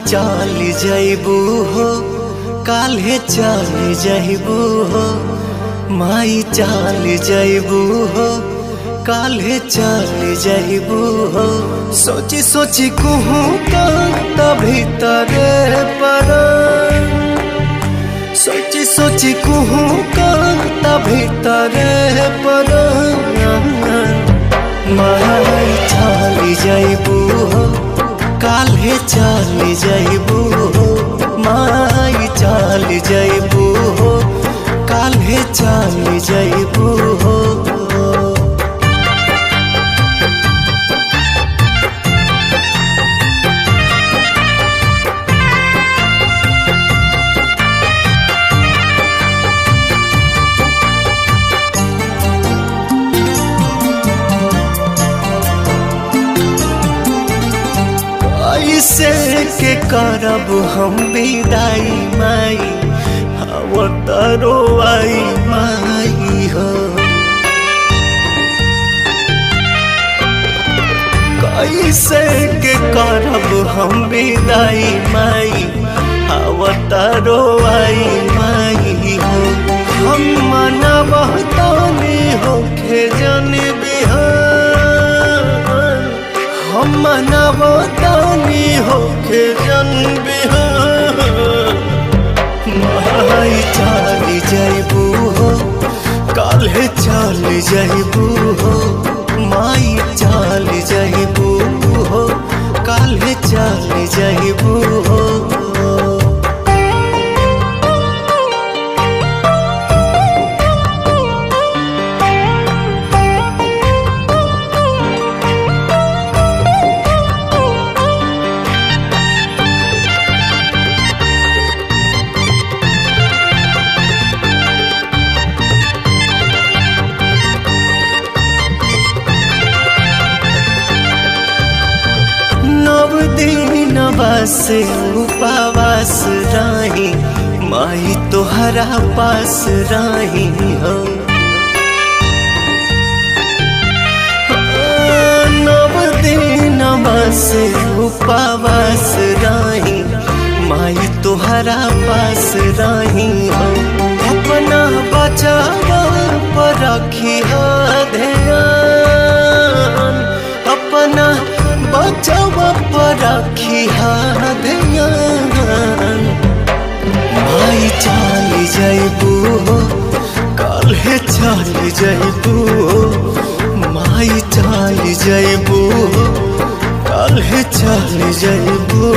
चल जइबू हो, काल्हे चल जइबू हो, माई चल जइबू हो, काल्हे चल जइबू हो। सोची सोची कहूँ तभी तरे पर, सोची सोची कहूँ तभी तरे पर, माई चल जइबू हो, काल्हे चल जइबू हो, माई चल जइबू हो, काल्हे चल जइबू हो। कैसे के करब हम विदाई माई, अवतारो आई माई हो। कैसे के करब हम विदाई माई, अवतारो आई माई हो। हम मनबहतानी होखे जन बिहान, हम मनबहतानी होखे जन बिहान, माई चल जइबू हो, काल्हे चल जइबू हो, माई चल जइबू हो, काल्हे चल जइबू हो। दिनवा से उपवास रही माई तोहरा पास रही हो। नव दिनवा से उपवास रही माई तोहरा पास रही हो। अपना बचावा पर रखी ध्यान, अपना बचावा पर रखी ध्यान, माई चल जइबू हो, काल्हे चल जइबू हो, माई चल जइबू हो, काल्हे चल जइबू